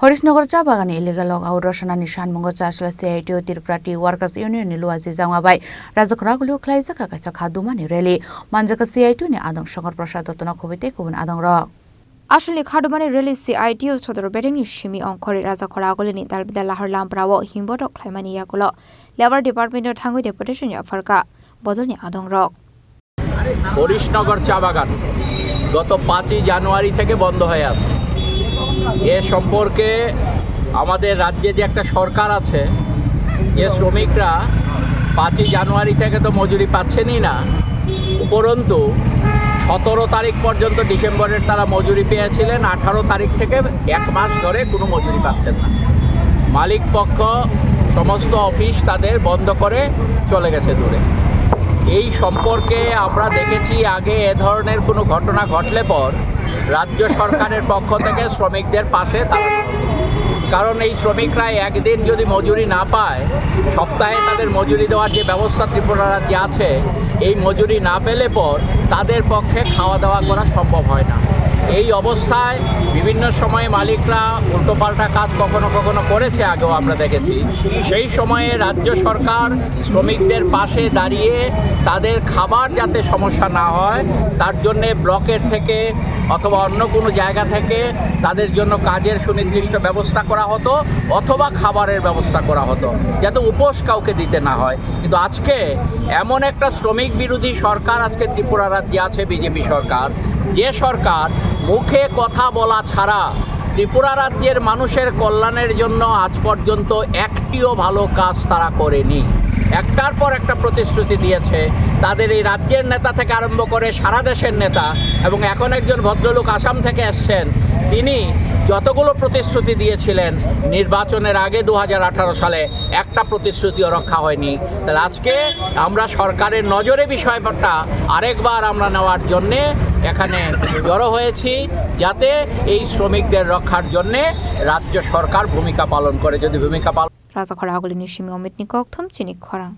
हरिशनगर चा बागानी illegal log out रसना निशान मंगो चासला सीआईटीओ तिरप्राटी workers union नि लुवाजी जांगाबाई राजखरागुलियो ख्लाइजा काकासा खादुमा नि रेली मानजाका सीआईटीओ नि आदं शंकर प्रसाद दत्तना खबिते कुबन आदं र আসলে খাডুমানি রেলি সিআইটিও সদর বেটেনি সিমি অংখরে রাজা খরাগলিনি তালবিদা লাহর লামপ্রাও হিমবট খ্লাইমানি ইয়াকুলো লেবার ডিপার্টমেন্টের থাঙ্গুই ডেপুটেশন ফারকা বদলনি আদং রক হরিশনগর চা বাগান গত 5 জানুয়ারি থেকে বন্ধ হয়ে আছে। এ সম্পর্কে আমাদের রাজ্যে যে একটা সরকার আছে, যে শ্রমিকরা 5 জানুয়ারি থেকে তো মজুরি পাচ্ছেনই না, উপরন্তু 17 তারিখ পর্যন্ত ডিসেম্বরের তারা মজুরি পেয়েছিলেন, 18 তারিখ থেকে 1 মাস ধরে কোনো মজুরি পাচ্ছেন না। মালিক পক্ষ সমস্ত অফিস তাদের বন্ধ করে চলে গেছে দূরে। এই সম্পর্কে আমরা দেখেছি আগে এ ধরনের কোনো ঘটনা ঘটলে পর রাজ্য সরকারের পক্ষ থেকে শ্রমিকদের পাশে দাঁড়ানো হতো। কারণ এই শ্রমিকরা একদিন যদি মজুরি না পায়, সপ্তাহে তাদের মজুরি দেওয়ার যে ব্যবস্থা ত্রিপুরা রাজ্যে আছে, এই মজুরি না পেলে পর তাদের পক্ষে খাওয়া দাওয়া করা সম্ভব হয় না। এই অবস্থায় বিভিন্ন সময়ে মালিকরা উল্টোপাল্টা কাজ কখনো কখনো করেছে, আগেও আমরা দেখেছি। সেই সময়ে রাজ্য সরকার শ্রমিকদের পাশে দাঁড়িয়ে তাদের খাবার যাতে সমস্যা না হয় তার জন্যে ব্লকের থেকে অথবা অন্য কোনো জায়গা থেকে তাদের জন্য কাজের সুনির্দিষ্ট ব্যবস্থা করা হতো অথবা খাবারের ব্যবস্থা করা হতো, যাতে উপোস কাউকে দিতে না হয়। কিন্তু আজকে এমন একটা শ্রমিক বিরোধী সরকার আজকে ত্রিপুরা রাজ্যে আছে, বিজেপি সরকার, যে সরকার মুখে কথা বলা ছাড়া ত্রিপুরা রাজ্যের মানুষের কল্যাণের জন্য আজ পর্যন্ত একটিও ভালো কাজ তারা করেনি। একটার পর একটা প্রতিশ্রুতি দিয়েছে তাদের এই রাজ্যের নেতা থেকে আরম্ভ করে সারা দেশের নেতা, এবং এখন একজন ভদ্রলোক আসাম থেকে এসছেন, তিনি যতগুলো প্রতিশ্রুতি দিয়েছিলেন নির্বাচনের আগে 2018 সালে একটা প্রতিশ্রুতিও রক্ষা হয়নি। তাহলে আজকে আমরা সরকারের নজরে বিষয়টা আরেকবার আমরা নেওয়ার জন্যে এখানে জড়ো হয়েছি, যাতে এই শ্রমিকদের রক্ষার জন্যে রাজ্য সরকার ভূমিকা পালন করে। যদি ভূমিকা পালন রাজা খরাগলিনি সিমি অমিত নিকক থম চিনি খরাং।